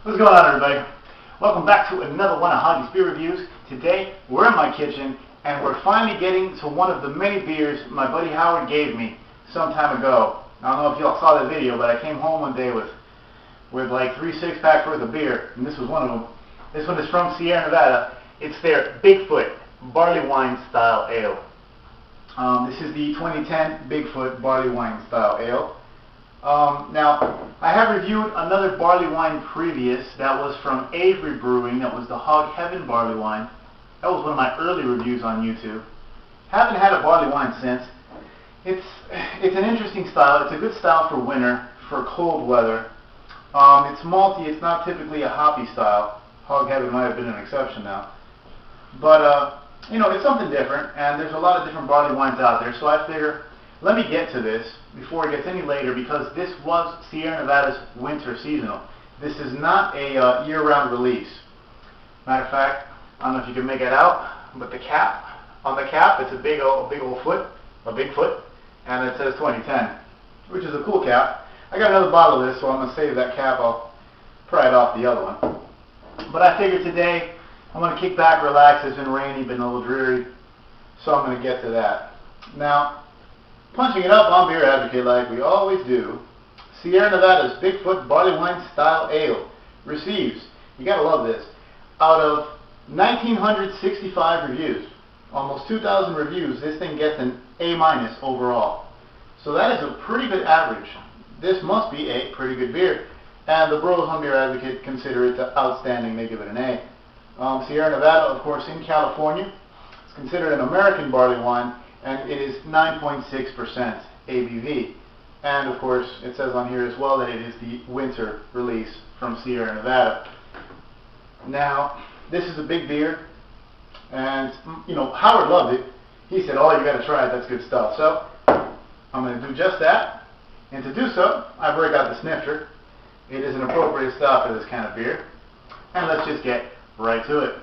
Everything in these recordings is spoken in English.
What's going on, everybody? Welcome back to another one of Hoggie's beer reviews. Today, we're in my kitchen, and we're finally getting to one of the many beers my buddy Howard gave me some time ago. I don't know if y'all saw that video, but I came home one day with like 3 6-packs worth of beer, and this was one of them. This one is from Sierra Nevada. It's their Bigfoot barley wine style ale. This is the 2010 Bigfoot barley wine style ale. Now, I have reviewed another barley wine previous that was from Avery Brewing. That was the Hog Heaven barley wine. That was one of my early reviews on YouTube. Haven't had a barley wine since. It's an interesting style. It's a good style for winter, for cold weather. It's malty. It's not typically a hoppy style. Hog Heaven might have been an exception now. But, you know, it's something different, and there's a lot of different barley wines out there, so I figure, let me get to this before it gets any later, because this was Sierra Nevada's winter seasonal. This is not a year-round release. Matter of fact, I don't know if you can make it out, but the cap, on the cap, it's a big old foot, a Bigfoot, and it says 2010, which is a cool cap. I got another bottle of this, so I'm going to save that cap. I'll pry it off the other one. But I figured today, I'm going to kick back, relax. It's been rainy, been a little dreary, so I'm going to get to that. Now, punching it up on Beer Advocate like we always do, Sierra Nevada's Bigfoot Barley Wine Style Ale receives, you gotta love this, out of 1,965 reviews, almost 2,000 reviews, this thing gets an A- overall. So that is a pretty good average. This must be a pretty good beer. And the Bros on Beer Advocate consider it outstanding, they give it an A. Sierra Nevada, of course, in California, it's considered an American barley wine, and it is 9.6% ABV. And of course, it says on here as well that it is the winter release from Sierra Nevada. Now, this is a big beer, and you know, Howard loved it. He said, "Oh, you got to try it. That's good stuff." So I'm going to do just that. And to do so, I break out the snifter. It is an appropriate style for this kind of beer. And let's just get right to it.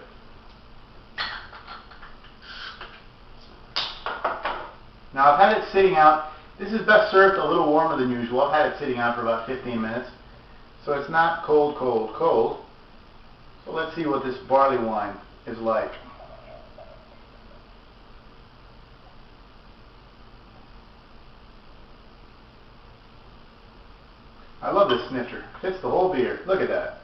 Now, I've had it sitting out. This is best served a little warmer than usual. I've had it sitting out for about 15 minutes. So it's not cold, cold, cold. So let's see what this barley wine is like. I love this snifter. Fits the whole beer. Look at that.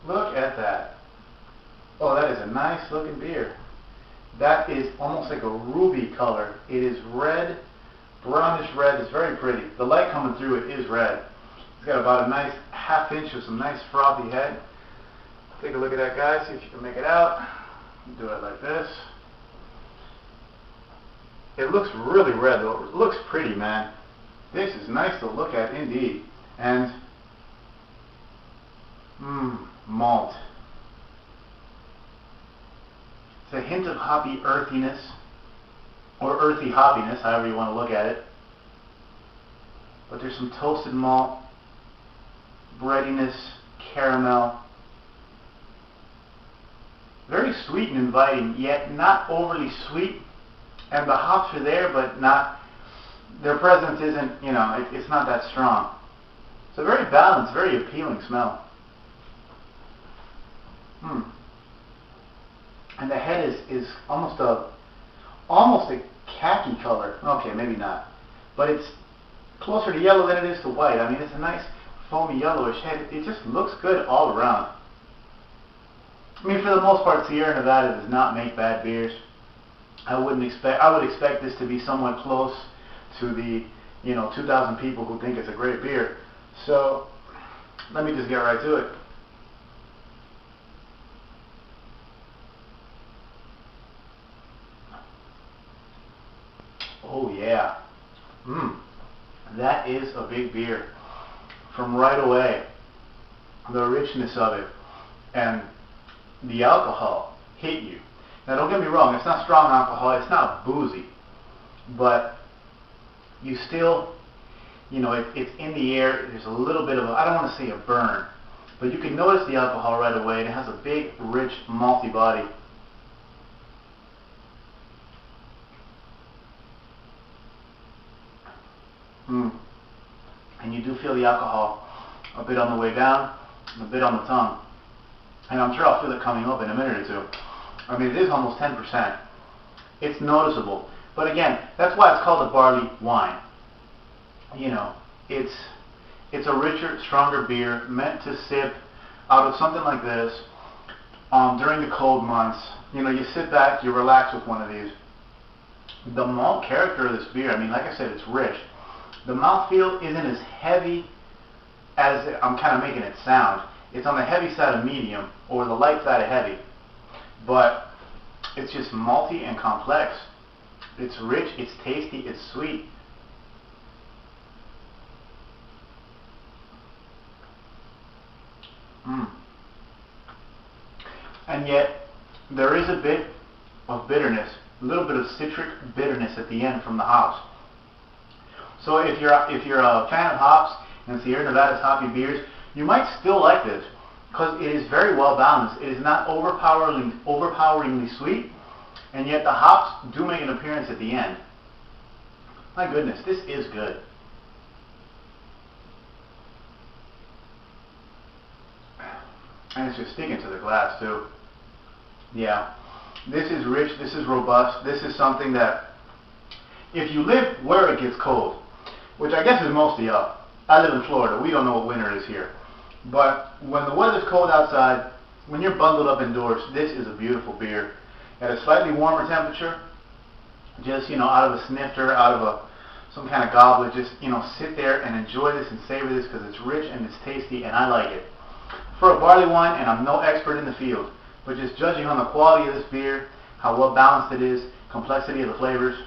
Look at that. Oh, that is a nice looking beer. That is almost like a ruby color. It is red, brownish red. It's very pretty. The light coming through it is red. It's got about a nice ½ inch of some nice frothy head. Take a look at that, guys. See if you can make it out. Do it like this. It looks really red, though. It looks pretty, man. This is nice to look at indeed. And, malt. It's a hint of hoppy earthiness, or earthy hoppiness, however you want to look at it. But there's some toasted malt, breadiness, caramel. Very sweet and inviting, yet not overly sweet. And the hops are there, but not, their presence isn't, you know, it's not that strong. It's a very balanced, very appealing smell. And the head is almost a khaki color. Okay, maybe not. But it's closer to yellow than it is to white. I mean, it's a nice foamy yellowish head. It just looks good all around. I mean, for the most part, Sierra Nevada does not make bad beers. I would expect this to be somewhat close to the, 2,000 people who think it's a great beer. So, let me just get right to it. Oh yeah. That is a big beer. From right away, the richness of it and the alcohol hit you. Now don't get me wrong, it's not strong alcohol, it's not boozy, but you still, it's in the air, there's a little bit of I don't want to say a burn, but you can notice the alcohol right away, and it has a big, rich, malty body. and you do feel the alcohol a bit on the way down, and a bit on the tongue. And I'm sure I'll feel it coming up in a minute or two. I mean, it is almost 10%. It's noticeable. But again, that's why it's called a barley wine. You know, it's a richer, stronger beer meant to sip out of something like this during the cold months. You know, you sit back, you relax with one of these. The malt character of this beer, I mean, like I said, it's rich. The mouthfeel isn't as heavy as I'm kind of making it sound. It's on the heavy side of medium, or the light side of heavy. But it's just malty and complex. It's rich, it's tasty, it's sweet. And yet, there is a bit of bitterness, a little bit of citric bitterness at the end from the hops. So if you're a fan of hops and Sierra Nevada's hoppy beers, you might still like this because it is very well balanced. It is not overpoweringly sweet, and yet the hops do make an appearance at the end. My goodness, this is good. And it's just sticking to the glass too. Yeah, this is rich, this is robust, this is something that if you live where it gets cold, which I guess is most of y'all. I live in Florida, we don't know what winter is here. But when the weather's cold outside, when you're bundled up indoors, this is a beautiful beer. At a slightly warmer temperature, just, you know, out of a snifter, out of some kind of goblet, just, you know, sit there and enjoy this and savor this because it's rich and it's tasty and I like it. For a barley wine, and I'm no expert in the field, but just judging on the quality of this beer, how well balanced it is, complexity of the flavors,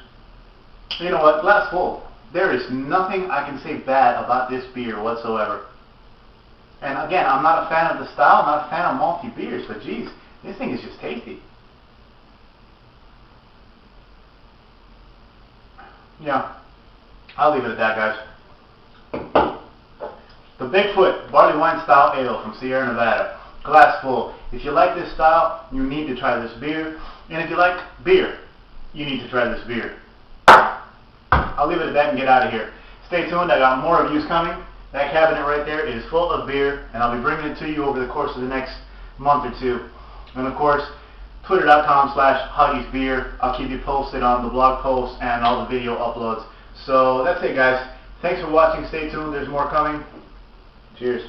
you know what, glass full. There is nothing I can say bad about this beer whatsoever. And again, I'm not a fan of the style, I'm not a fan of malty beers, but geez, this thing is just tasty. Yeah, I'll leave it at that, guys. The Bigfoot Barley Wine Style Ale from Sierra Nevada. Glass full. If you like this style, you need to try this beer. And if you like beer, you need to try this beer. I'll leave it at that and get out of here. Stay tuned, I got more reviews coming. That cabinet right there is full of beer, and I'll be bringing it to you over the course of the next month or two. And of course, twitter.com/hoggiesbeer. I'll keep you posted on the blog posts and all the video uploads. So that's it, guys. Thanks for watching. Stay tuned. There's more coming. Cheers.